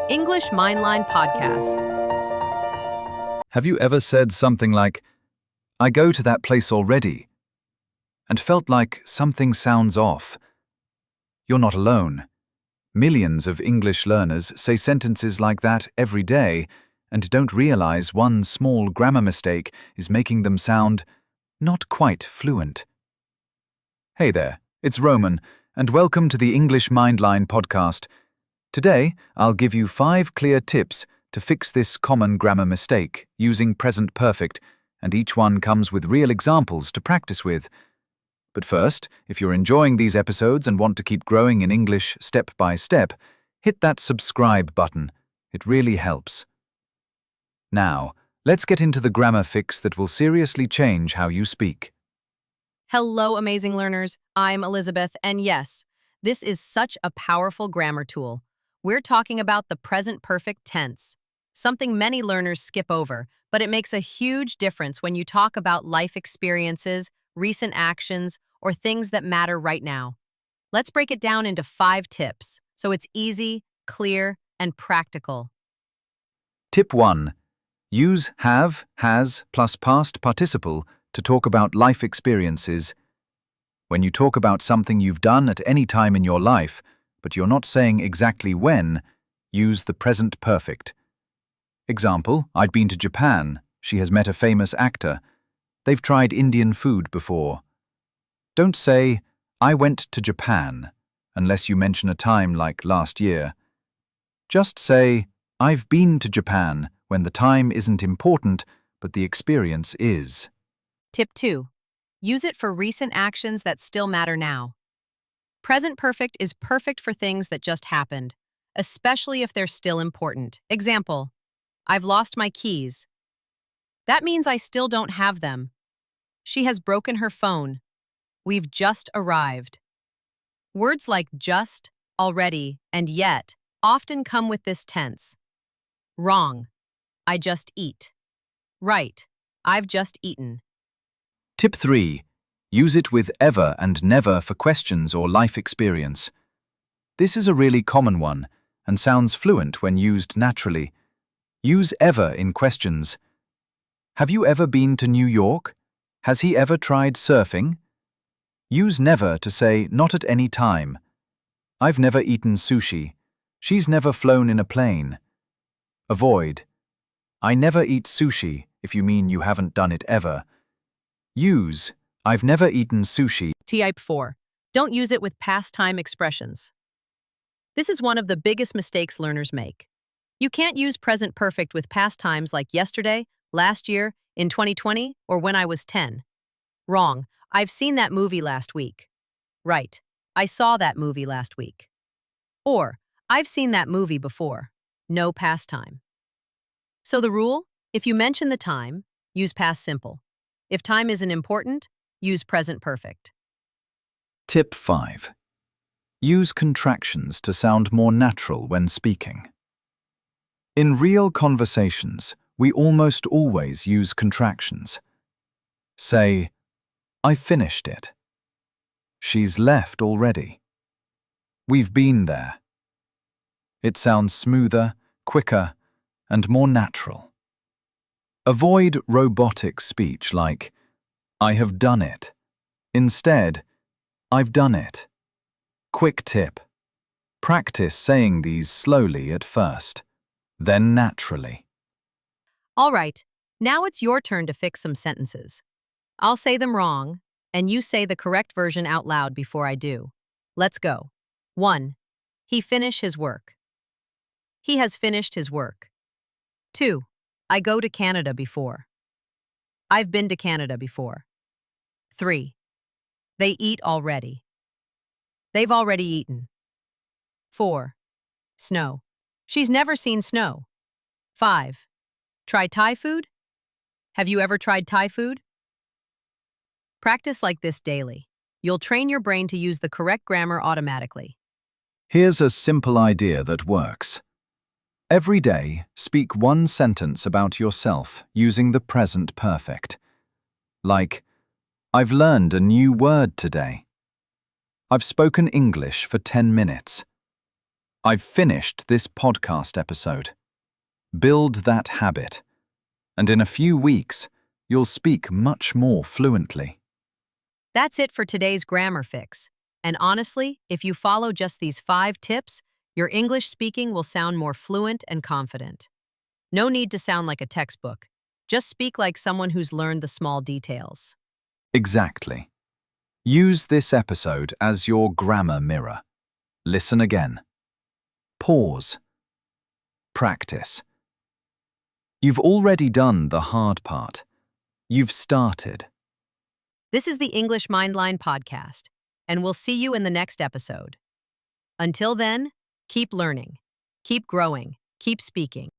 English Mindline Podcast. Have you ever said something like, "I go to that place already," and felt like something sounds off? You're not alone. Millions of English learners say sentences like that every day and don't realize one small grammar mistake is making them sound not quite fluent. Hey there, it's Roman, and welcome to the English Mindline Podcast. Today, I'll give you 5 clear tips to fix this common grammar mistake using present perfect, and each one comes with real examples to practice with. But first, if you're enjoying these episodes and want to keep growing in English step by step, hit that subscribe button. It really helps. Now, let's get into the grammar fix that will seriously change how you speak. Hello, amazing learners. I'm Elizabeth, and yes, this is such a powerful grammar tool. We're talking about the present perfect tense, something many learners skip over, but it makes a huge difference when you talk about life experiences, recent actions, or things that matter right now. Let's break it down into 5 tips, so it's easy, clear, and practical. Tip 1. Use have, has plus past participle to talk about life experiences. When you talk about something you've done at any time in your life, but you're not saying exactly when, use the present perfect. Example, I've been to Japan. She has met a famous actor. They've tried Indian food before. Don't say, I went to Japan, unless you mention a time like last year. Just say, I've been to Japan, when the time isn't important, but the experience is. Tip 2. Use it for recent actions that still matter now. Present perfect is perfect for things that just happened, especially if they're still important. Example, I've lost my keys. That means I still don't have them. She has broken her phone. We've just arrived. Words like just, already, and yet often come with this tense. Wrong. I just eat. Right. I've just eaten. Tip 3. Use it with ever and never for questions or life experience. This is a really common one and sounds fluent when used naturally. Use ever in questions. Have you ever been to New York? Has he ever tried surfing? Use never to say not at any time. I've never eaten sushi. She's never flown in a plane. Avoid. I never eat sushi if you mean you haven't done it ever. Use I've never eaten sushi. Type 4. Don't use it with past time expressions. This is one of the biggest mistakes learners make. You can't use present perfect with past times like yesterday, last year, in 2020, or when I was 10. Wrong. I've seen that movie last week. Right. I saw that movie last week. Or, I've seen that movie before. No past time. So the rule? If you mention the time, use past simple. If time isn't important, use present perfect. Tip 5. Use contractions to sound more natural when speaking. In real conversations, we almost always use contractions. Say, I finished it. She's left already. We've been there. It sounds smoother, quicker, and more natural. Avoid robotic speech like, I have done it. Instead, I've done it. Quick tip. Practice saying these slowly at first, then naturally. All right, now it's your turn to fix some sentences. I'll say them wrong, and you say the correct version out loud before I do. Let's go. 1. He finished his work. He has finished his work. 2. I go to Canada before. I've been to Canada before. 3. They eat already. They've already eaten. 4. Snow. She's never seen snow. 5. Try Thai food? Have you ever tried Thai food? Practice like this daily. You'll train your brain to use the correct grammar automatically. Here's a simple idea that works. Every day, speak one sentence about yourself using the present perfect. Like, I've learned a new word today. I've spoken English for 10 minutes. I've finished this podcast episode. Build that habit, and in a few weeks, you'll speak much more fluently. That's it for today's grammar fix. And honestly, if you follow just these 5 tips, your English speaking will sound more fluent and confident. No need to sound like a textbook. Just speak like someone who's learned the small details. Exactly. Use this episode as your grammar mirror. Listen again. Pause. Practice. You've already done the hard part. You've started. This is the English Mindline Podcast, and we'll see you in the next episode. Until then, keep learning, keep growing, keep speaking.